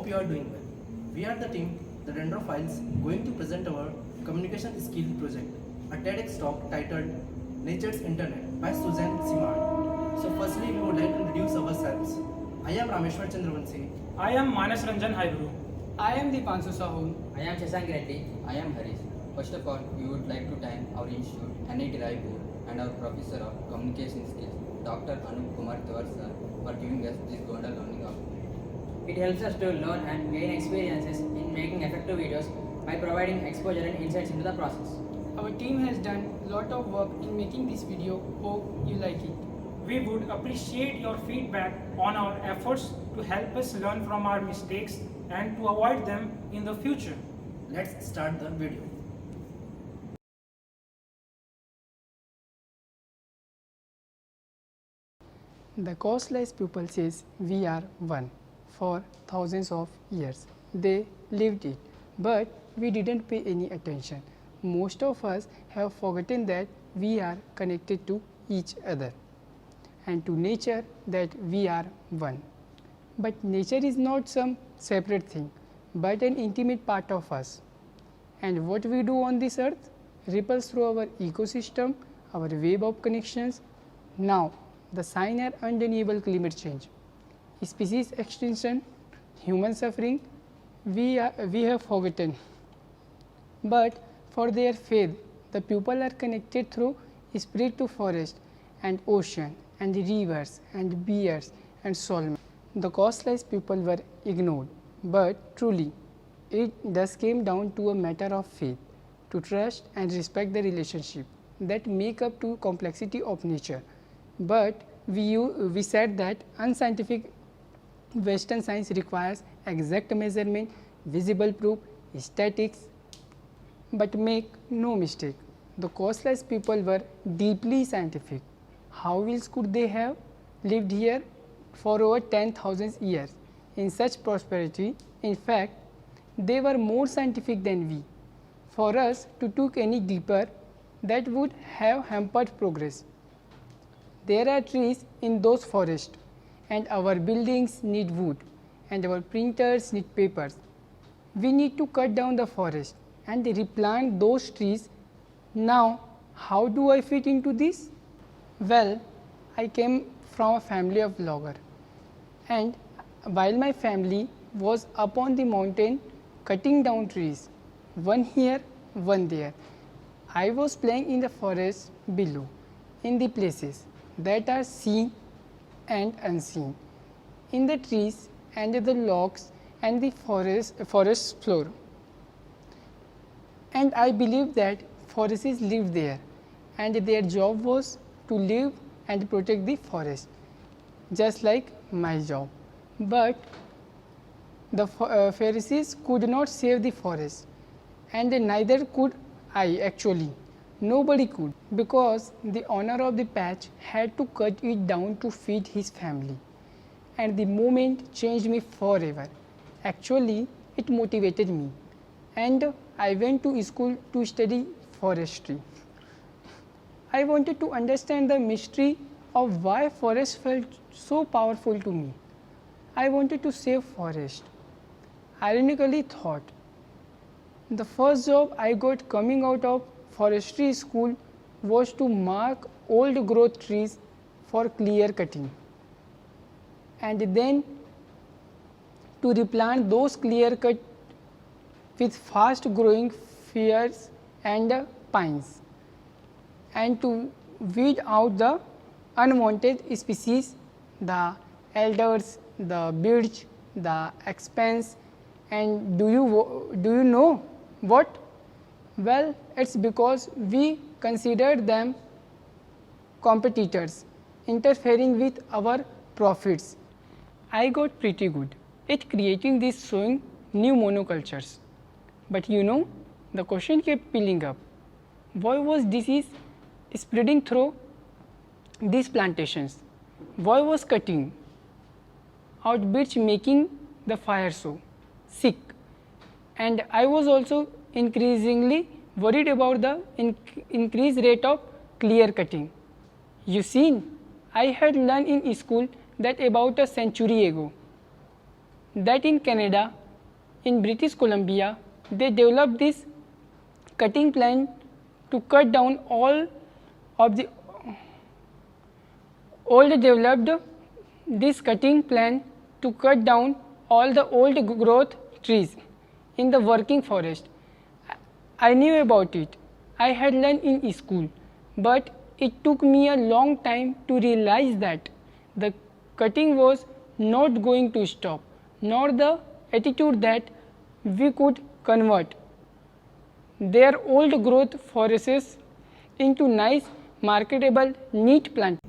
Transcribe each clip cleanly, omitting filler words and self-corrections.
you are doing well. We are the team, the Dendrophiles, going to present our communication skill project, a TEDx talk titled Nature's Internet by Suzanne Simard. So firstly, we would like to introduce ourselves. I am Rameshwar Chandravanshi. I am Manas Ranjan Haiburu. I am Dipanshu Sahu. I am Shashank Reddy. I am Harish. First of all, we would like to thank our institute, NIT Raipur, and our professor of communication skills, Dr. Anup Kumar Tewar sir, for giving us this golden learning opportunity. It helps us to learn and gain experiences in making effective videos by providing exposure and insights into the process. Our team has done a lot of work in making this video. Hope you like it. We would appreciate your feedback on our efforts to help us learn from our mistakes and to avoid them in the future. Let's start the video. The costless people says we are one for thousands of years. They lived it, but we didn't pay any attention. Most of us have forgotten that we are connected to each other and to nature, that we are one. But nature is not some separate thing, but an intimate part of us. And what we do on this earth ripples through our ecosystem, our web of connections. Now, the signs are undeniable: climate change, species extinction, human suffering. We have forgotten. But for their faith, the people are connected through spirit to forest and ocean and rivers and bears and soil. The costless people were ignored, but truly it does came down to a matter of faith, to trust and respect the relationship that make up to complexity of nature. But we said that unscientific Western science requires exact measurement, visible proof, statistics. But make no mistake, the costless people were deeply scientific. How else could they have lived here for over 10,000 years in such prosperity? In fact, they were more scientific than we. For us to look any deeper, that would have hampered progress. There are trees in those forests, and our buildings need wood, and our printers need papers. We need to cut down the forest and replant those trees. Now, how do I fit into this? Well, I came from a family of loggers, and while my family was up on the mountain cutting down trees, one here, one there, I was playing in the forest below, in the places that are seen and unseen, in the trees and the logs and the forest floor. And I believe that forests lived there, and their job was to live and protect the forest, just like my job. But the Pharisees could not save the forest, and neither could I actually. Nobody could, because the owner of the patch had to cut it down to feed his family. And the moment changed me forever. Actually, it motivated me, and I went to school to study forestry. I wanted to understand the mystery of why forest felt so powerful to me. I wanted to save forest. Ironically thought, the first job I got coming out of forestry school was to mark old growth trees for clear cutting, and then to replant those clear cut with fast growing firs and pines, and to weed out the unwanted species, the elders, the birch, the aspen. And do you know what? Well, it's because we considered them competitors, interfering with our profits. I got pretty good at creating these sowing new monocultures. But you know, the question kept piling up. Why was disease spreading through these plantations? Why was cutting out birch making the fire so sick? And I was also increasingly worried about the increased rate of clear cutting. You see, I had learned in school that about a century ago, that in Canada in British Columbia, they developed this cutting plan to cut down all of the old developed this cutting plan to cut down all the old growth trees in the working forest. I knew about it. I had learned in school, but it took me a long time to realize that the cutting was not going to stop, nor the attitude that we could convert their old growth forests into nice, marketable, neat plants.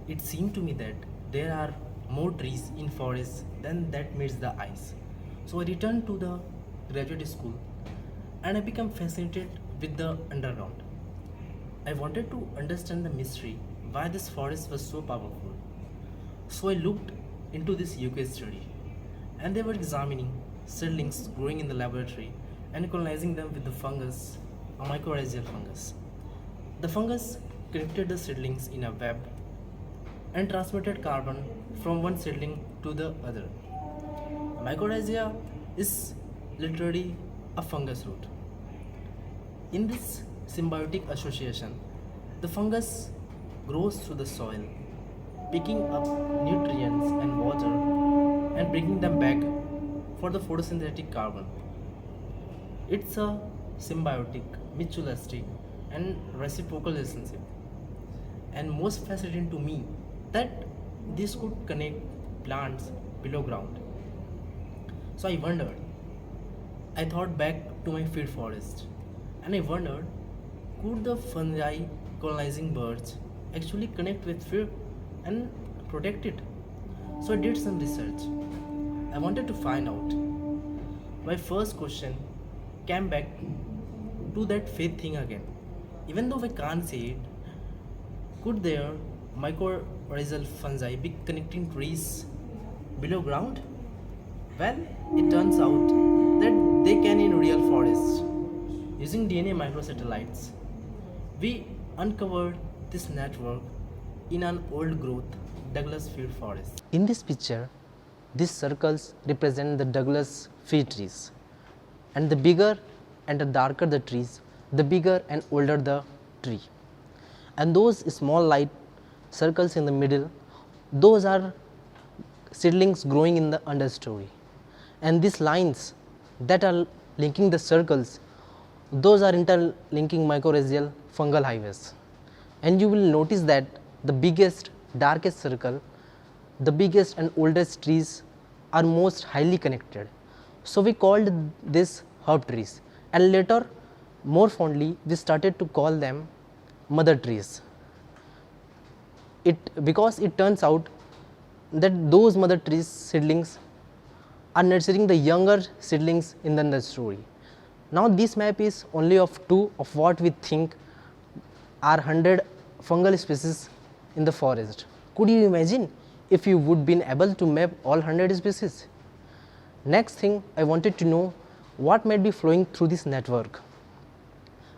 It seemed to me that there are more trees in forests than that meets the eyes. So I returned to the graduate school and I became fascinated with the underground. I wanted to understand the mystery why this forest was so powerful. So I looked into this UK study and they were examining seedlings growing in the laboratory and colonizing them with the fungus, a mycorrhizal fungus. The fungus connected the seedlings in a web and transmitted carbon from one seedling to the other. Mycorrhiza is literally a fungus root. In this symbiotic association, the fungus grows through the soil, picking up nutrients and water and bringing them back for the photosynthetic carbon. It's a symbiotic, mutualistic, and reciprocal relationship. And most fascinating to me that this could connect plants below ground. So I thought back to my field forest and I wondered, could the fungi colonizing birds actually connect with field and protect it? So I did some research. I wanted to find out. My first question came back to that faith thing again. Even though I can't see it, could there mycorrhizal fungi be connecting trees below ground? Well, it turns out that they can in real forests. Using DNA microsatellites, we uncovered this network in an old growth Douglas fir forest. In this picture, these circles represent the Douglas fir trees, and the bigger and the darker the trees, the bigger and older the tree. And those small light circles in the middle, those are seedlings growing in the understory. And these lines that are linking the circles, those are interlinking mycorrhizal fungal highways. And you will notice that the biggest, darkest circle, the biggest and oldest trees are most highly connected. So we called this herb trees, and later more fondly we started to call them mother trees. Because it turns out that those mother trees seedlings are nurturing the younger seedlings in the nursery. Now this map is only of 2 of what we think are 100 fungal species in the forest. Could you imagine if you would been able to map all 100 species? Next thing, I wanted to know what might be flowing through this network.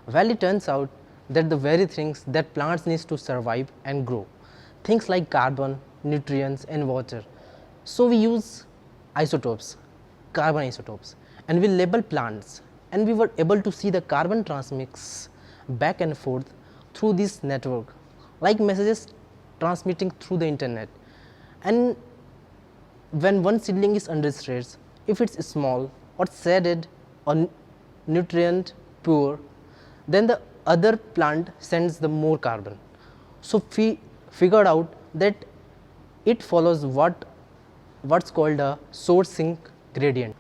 Well, it turns out that the very things that plants need to survive and grow, things like carbon, nutrients and water. So we use isotopes, carbon isotopes, and we label plants, and we were able to see the carbon transmix back and forth through this network, like messages transmitting through the internet. And when one seedling is under stress, if it's small or shaded or nutrient poor, then the other plant sends the more carbon. So we figured out that it follows what's called a source sink gradient.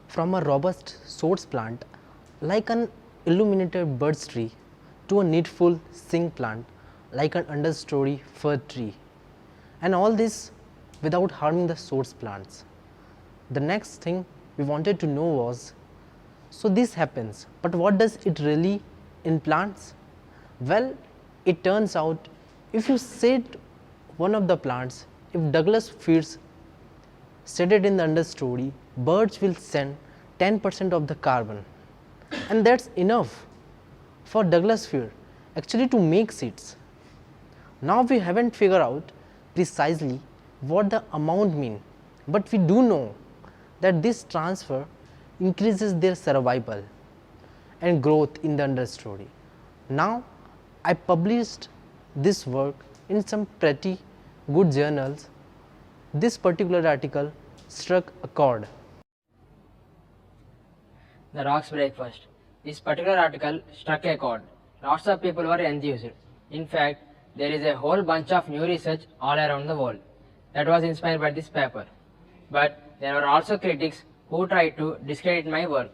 From a robust source plant like an illuminated birch tree to a needful sink plant like an understory fir tree, and all this without harming the source plants. The next thing we wanted to know was, so this happens, but what does it really in plants? Well, it turns out if you set one of the plants, if Douglas firs seeded in the understory, birds will send 10% of the carbon, and that's enough for Douglas fir actually to make seeds. Now we haven't figured out precisely what the amount mean, but we do know that this transfer increases their survival and growth in the understory. Now, I published this work in some pretty good journals. This particular article struck a chord. The rocks breakfast. This particular article struck a chord. Lots of people were enthused. In fact, there is a whole bunch of new research all around the world that was inspired by this paper. But there were also critics who tried to discredit my work.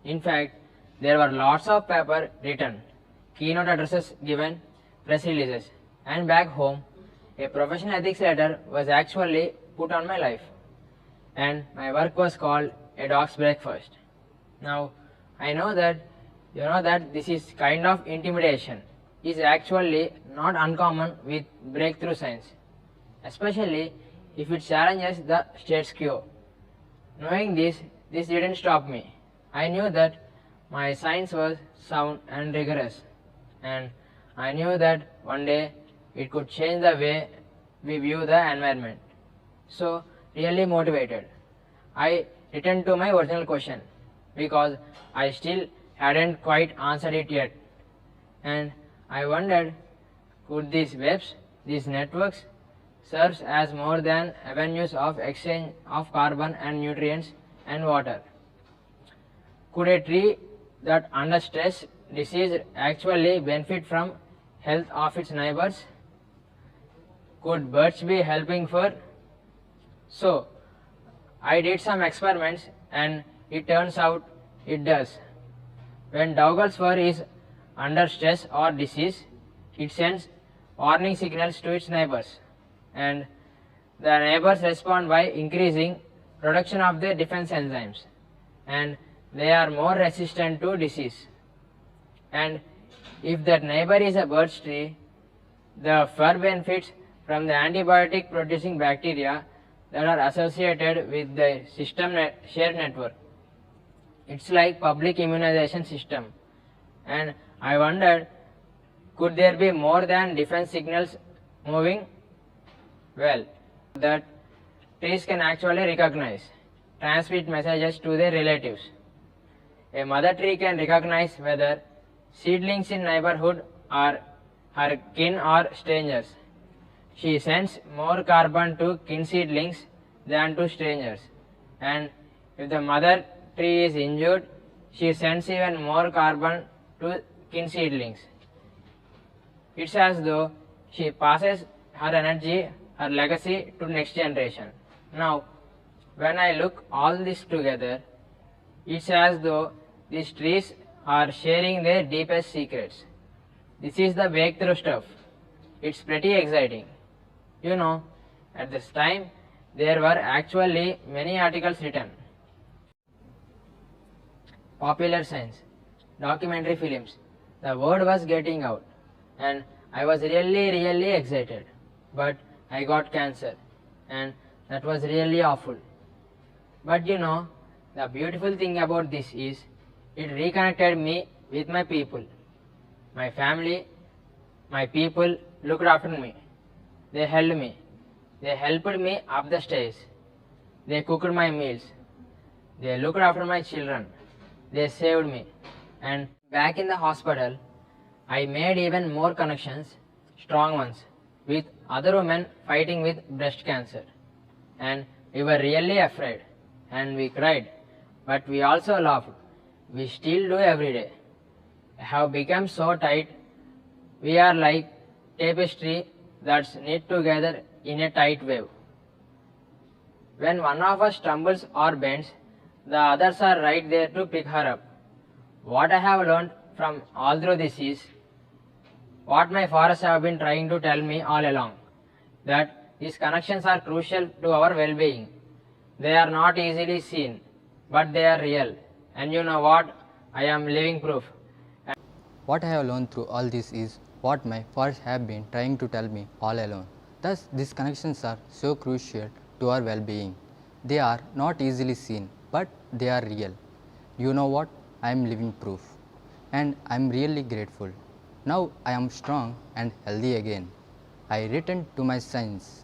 In fact, there were lots of papers written, keynote addresses given, press releases, and back home, a professional ethics letter was actually put on my life. And my work was called A Dog's Breakfast. Now, I know that you know that this is kind of intimidation is actually not uncommon with breakthrough science, especially if it challenges the status quo. Knowing this didn't stop me. I knew that my science was sound and rigorous, and I knew that one day it could change the way we view the environment. So, really motivated, I returned to my original question because I still hadn't quite answered it yet. And I wondered, could these webs, these networks, serve as more than avenues of exchange of carbon and nutrients and water? Could a tree that under stress, disease actually benefit from health of its neighbors? Could birds be helping fur? So, I did some experiments and it turns out it does. When dog's fur is under stress or disease, it sends warning signals to its neighbors, and the neighbors respond by increasing production of their defense enzymes, and they are more resistant to disease. And if that neighbor is a birch tree, the fur benefits from the antibiotic producing bacteria that are associated with the system shared network. It's like public immunization system, and I wondered, could there be more than defense signals moving? Well, that trees can actually recognize, transmit messages to their relatives. A mother tree can recognize whether seedlings in neighborhood are her kin or strangers. She sends more carbon to kin seedlings than to strangers, and if the mother tree is injured, she sends even more carbon to kin seedlings. It's as though she passes her energy, her legacy to next generation. Now, when I look all this together, it's as though these trees are sharing their deepest secrets. This is the breakthrough stuff. It's pretty exciting. You know, at this time, there were actually many articles written. Popular science, documentary films, the word was getting out, and I was really excited. But I got cancer, and that was really awful. But you know, the beautiful thing about this is, it reconnected me with my people. My family, my people looked after me. They held me. They helped me up the stairs. They cooked my meals. They looked after my children. They saved me. And back in the hospital, I made even more connections, strong ones, with other women fighting with breast cancer. And we were really afraid. And we cried. But we also laughed. We still do every day. I have become so tight. We are like tapestry that's knit together in a tight wave. When one of us stumbles or bends, the others are right there to pick her up. What I have learned from all through this is what my forests have been trying to tell me all along, that these connections are crucial to our well-being. They are not easily seen, but they are real. And you know what? I am living proof. What I have learned through all this is what my forests have been trying to tell me all along. Thus, these connections are so crucial to our well-being. They are not easily seen, but they are real. You know what? I am living proof. And I am really grateful. Now I am strong and healthy again. I return to my science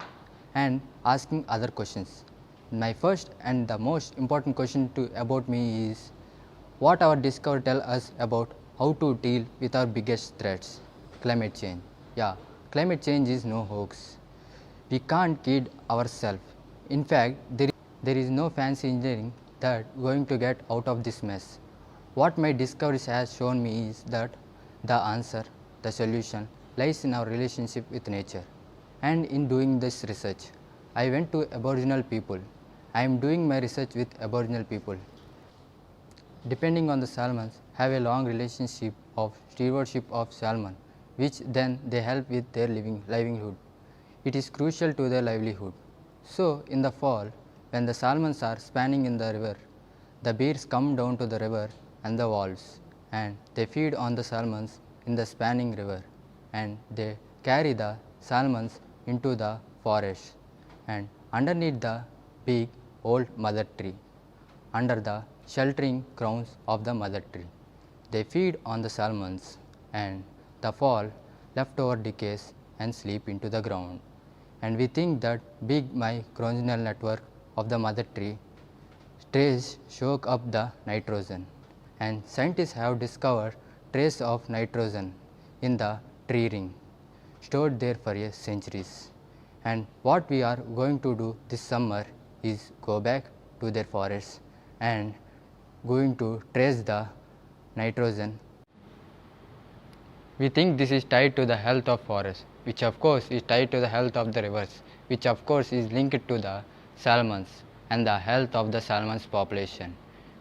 and asking other questions. My first and the most important question about me is what our discovery tell us about how to deal with our biggest threats, climate change. Yeah, climate change is no hoax. We can't kid ourselves. In fact, there is no fancy engineering that going to get out of this mess. What my discovery has shown me is that the answer, the solution lies in our relationship with nature. And in doing this research, I went to Aboriginal people. I am doing my research with Aboriginal people. Depending on the salmons, have a long relationship of stewardship of salmon, which then they help with their livelihood. It is crucial to their livelihood. So, in the fall, when the salmons are spanning in the river, the bears come down to the river and the walls, and they feed on the salmons in the spanning river, and they carry the salmons into the forest, and underneath the big old mother tree, under the sheltering crowns of the mother tree, they feed on the salmons, and the fall leftover decays and sleep into the ground. And we think that big microbial network of the mother tree trace soak up the nitrogen, and scientists have discovered trace of nitrogen in the tree ring stored there for centuries. And what we are going to do this summer is go back to their forests and going to trace the nitrogen. We think this is tied to the health of forests, which of course is tied to the health of the rivers, which of course is linked to the salmons and the health of the salmons population,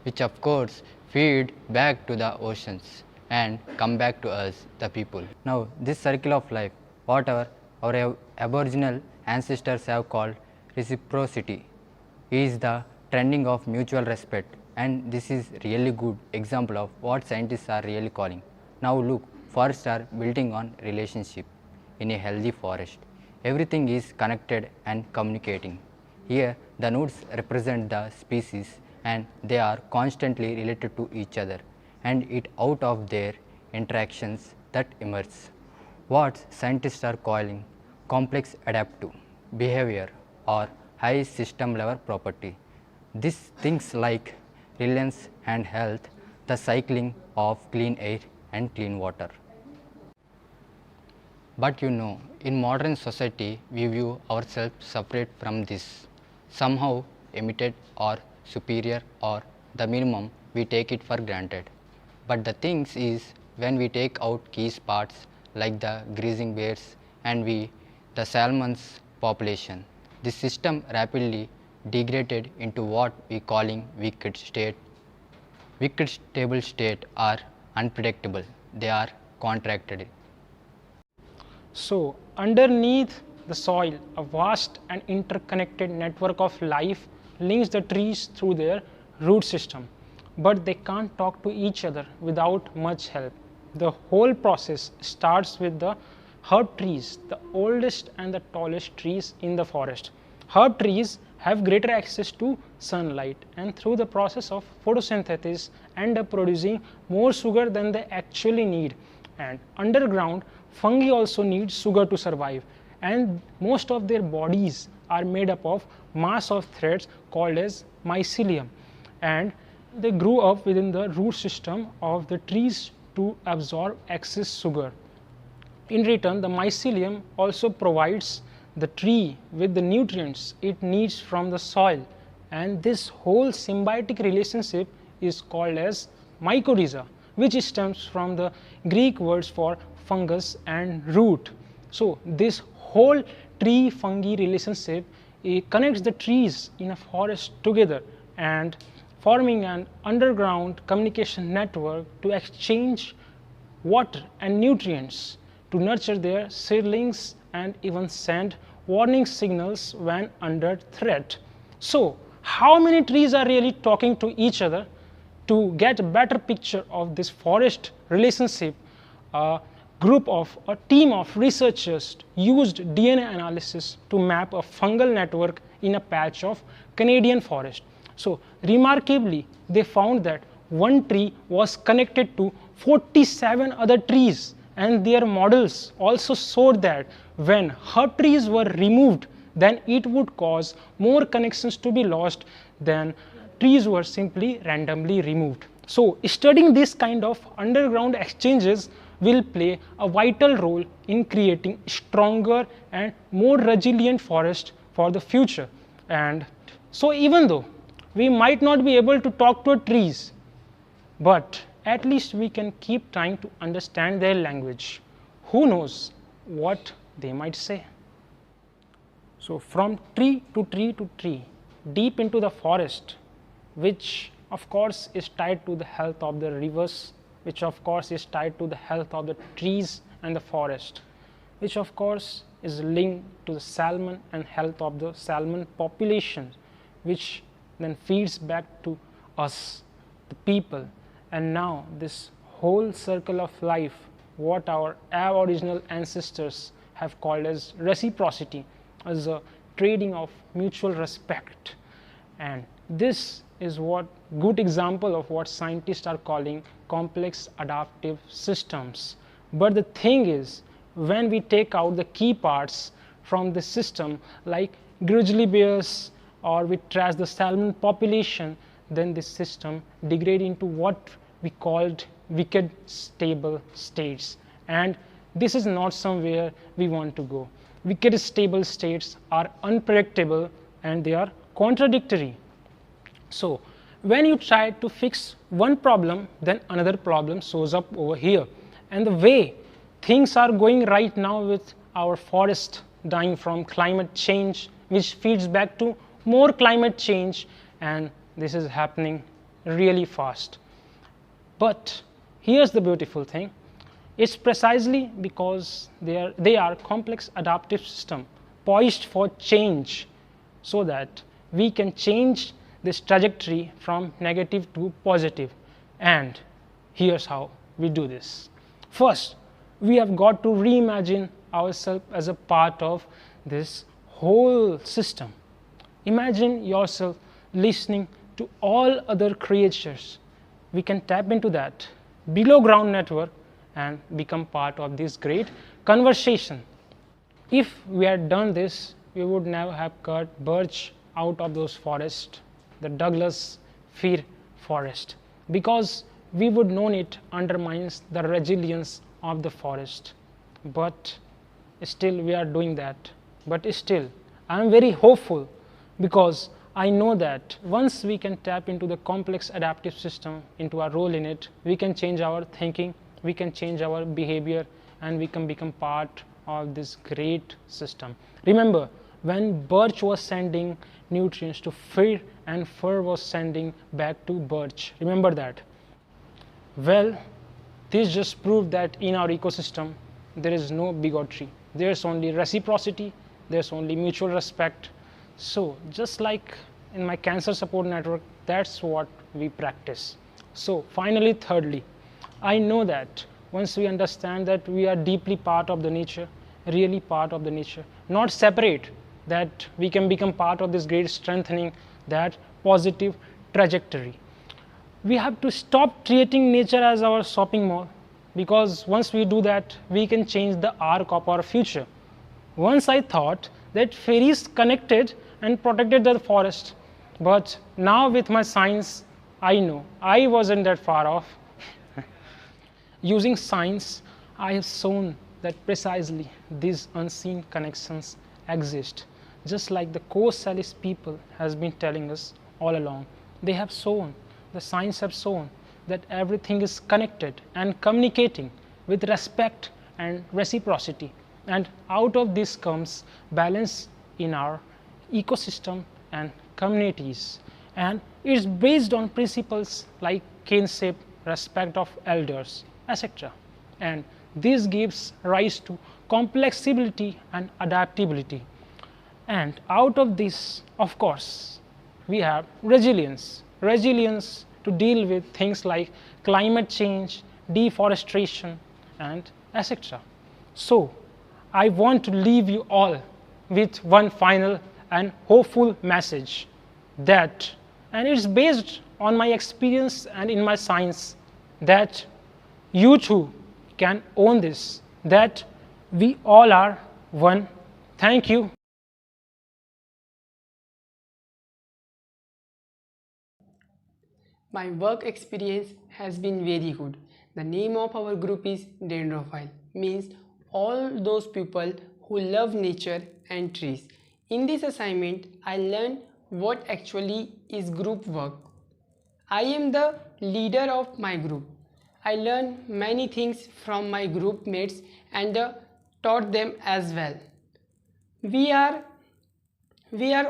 which of course feed back to the oceans and come back to us, the people. Now this circle of life, whatever our Aboriginal ancestors have called reciprocity, is the trending of mutual respect, and this is really good example of what scientists are really calling. Now look, forests are building on relationship. In a healthy forest, everything is connected and communicating. Here the nodes represent the species and they are constantly related to each other, and it out of their interactions that emerge what scientists are calling complex adaptive behavior or high system level property. These things like resilience and health, the cycling of clean air and clean water. But you know, in modern society, we view ourselves separate from this, somehow emitted or superior, or the minimum we take it for granted. But the thing is, when we take out key parts like the grazing bears and the salmon's population, the system rapidly degraded into what we calling wicked state. Wicked stable state are unpredictable, they are contracted. So, underneath the soil, a vast and interconnected network of life links the trees through their root system, but they can't talk to each other without much help. The whole process starts with the herb trees, the oldest and the tallest trees in the forest. Herb trees have greater access to sunlight, and through the process of photosynthesis end up producing more sugar than they actually need. And underground, fungi also need sugar to survive, and most of their bodies are made up of mass of threads called as mycelium, and they grew up within the root system of the trees to absorb excess sugar. In return, the mycelium also provides the tree with the nutrients it needs from the soil, and this whole symbiotic relationship is called as mycorrhiza, which stems from the Greek words for fungus and root. So this whole tree fungi relationship connects the trees in a forest together and forming an underground communication network to exchange water and nutrients, to nurture their seedlings and even send warning signals when under threat. So how many trees are really talking to each other? To get a better picture of this forest relationship, a team of researchers used DNA analysis to map a fungal network in a patch of Canadian forest. So remarkably, they found that one tree was connected to 47 other trees, and their models also showed that when herb trees were removed, then it would cause more connections to be lost than trees were simply randomly removed. So studying this kind of underground exchanges will play a vital role in creating stronger and more resilient forest for the future. And so even though we might not be able to talk to trees, but at least we can keep trying to understand their language. Who knows what they might say? So from tree to tree to tree, deep into the forest, which of course is tied to the health of the rivers, which of course is tied to the health of the trees and the forest, which of course is linked to the salmon and health of the salmon population, which then feeds back to us, the people. And now this whole circle of life, what our aboriginal ancestors have called as reciprocity, as a trading of mutual respect. And this is what good example of what scientists are calling complex adaptive systems. But the thing is, when we take out the key parts from the system like grizzly bears, or we trash the salmon population, then this system degrades into what we called wicked stable states. And this is not somewhere we want to go. Wicked stable states are unpredictable and they are contradictory. So when you try to fix one problem, then another problem shows up over here. And the way things are going right now with our forest dying from climate change, which feeds back to more climate change, and this is happening really fast. But here's the beautiful thing. It's precisely because they are complex adaptive system poised for change, so that we can change this trajectory from negative to positive. And here's how we do this. First, we have got to reimagine ourselves as a part of this whole system. Imagine yourself listening to all other creatures. We can tap into that below ground network and become part of this great conversation. If we had done this, we would never have cut birch out of those forests, the Douglas fir forest, because we would known it undermines the resilience of the forest. But still we are doing that. But still I am very hopeful, because I know that once we can tap into the complex adaptive system, into our role in it, we can change our thinking, we can change our behavior, and we can become part of this great system. Remember, when birch was sending nutrients to fir and fir was sending back to birch, remember that. Well, this just proved that in our ecosystem there is no bigotry, there's only reciprocity, there's only mutual respect. So just like in my cancer support network, that's what we practice. So finally, thirdly, I know that once we understand that we are deeply part of the nature, really part of the nature, not separate, that we can become part of this great strengthening that positive trajectory. We have to stop treating nature as our shopping mall, because once we do that, we can change the arc of our future. Once I thought that fairies connected and protected the forest, but now with my science, I know I wasn't that far off. Using science, I have shown that precisely these unseen connections exist, just like the Coast people has been telling us all along. They have shown, the science have shown, that everything is connected and communicating with respect and reciprocity. And out of this comes balance in our ecosystem and communities. And it's based on principles like kinship, respect of elders, etc. And this gives rise to complexibility and adaptability. And out of this, of course, we have resilience. Resilience to deal with things like climate change, deforestation, and etc. So I want to leave you all with one final and hopeful message, that, and it's based on my experience and in my science, that you too can own this, that we all are one. Thank you. My work experience has been very good. The name of our group is Dendrophile, means all those people who love nature and trees. In this assignment, I learned what actually is group work. I am the leader of my group. I learned many things from my group mates and taught them as well. We are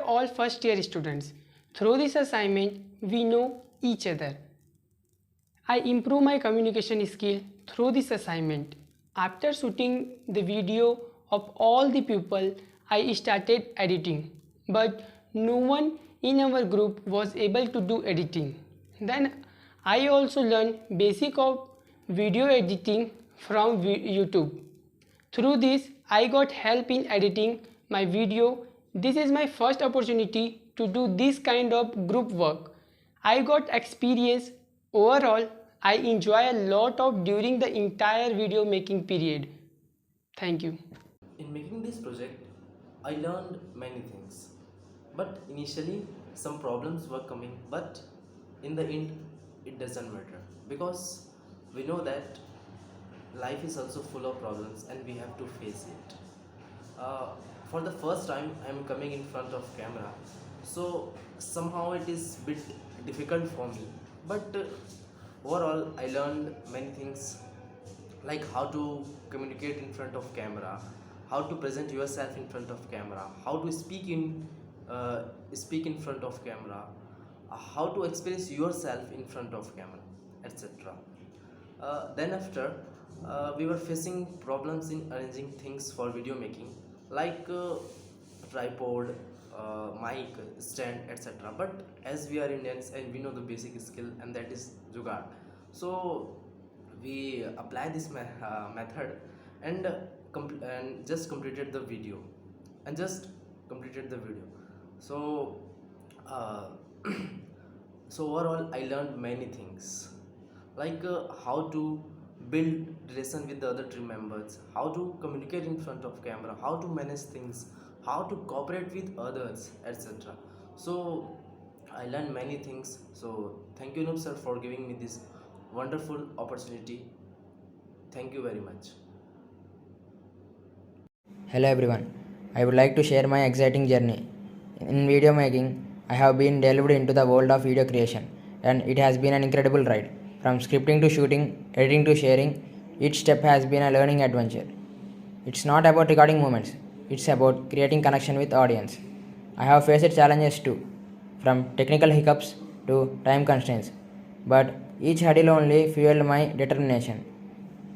all first year students. Through this assignment, we know each other. I improve my communication skill through this assignment. After shooting the video of all the people, I started editing, but no one in our group was able to do editing. Then I also learned basic of video editing from YouTube. Through this, I got help in editing my video. This is my first opportunity to do this kind of group work. I got experience. Overall, I enjoy a lot of during the entire video making period. Thank you. In making this project, I learned many things. But initially, some problems were coming, but in the end, it doesn't matter because we know that life is also full of problems and we have to face it. For the first time, I am coming in front of camera, so somehow it is bit difficult for me. But overall, I learned many things like how to communicate in front of camera, how to present yourself in front of camera, how to speak in front of camera, how to express yourself in front of camera, etc. Then after, we were facing problems in arranging things for video making, like tripod, mic, stand, etc. But as we are Indians and we know the basic skill, and that is jugaad, so we apply this method and just completed the video so uh, so overall I learned many things, like how to build relation with the other team members, how to communicate in front of camera, how to manage things, how to cooperate with others, etc. So I learned many things. So thank you, Noob sir, for giving me this wonderful opportunity. Thank you very much. Hello everyone, I would like to share my exciting journey. In video making, I have been delved into the world of video creation and it has been an incredible ride. From scripting to shooting, editing to sharing, each step has been a learning adventure. It's not about recording moments, it's about creating connection with audience. I have faced challenges too, from technical hiccups to time constraints, but each hurdle only fueled my determination.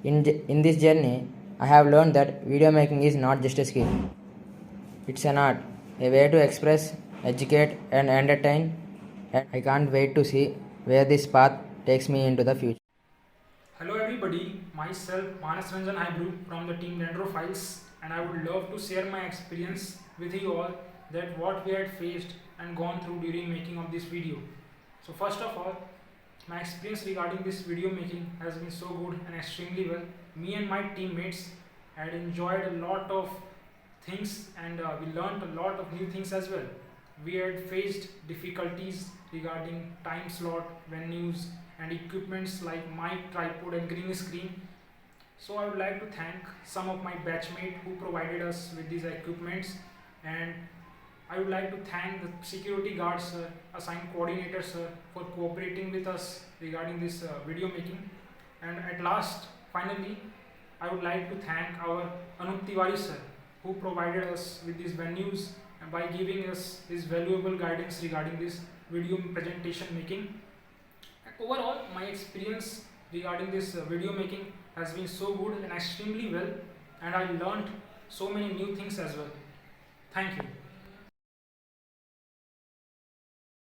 In this journey, I have learned that video making is not just a skill. It's an art, a way to express, educate and entertain, and I can't wait to see where this path takes me into the future. Hello everybody, myself Manas Ranjan Hybru from the team Dendrophiles, and I would love to share my experience with you all, that what we had faced and gone through during making of this video. So first of all, my experience regarding this video making has been so good and extremely well. Me and my teammates had enjoyed a lot of things and we learned a lot of new things as well. We had faced difficulties regarding time slot, venues and equipments like mic, tripod and green screen. So I would like to thank some of my batchmates who provided us with these equipments, and I would like to thank the security guards sir, assigned coordinators sir, for cooperating with us regarding this video making. And at last, finally, I would like to thank our Anup Tiwari sir, who provided us with these venues and by giving us his valuable guidance regarding this video presentation making. Overall, my experience regarding this video making has been so good and extremely well, and I learned so many new things as well. Thank you.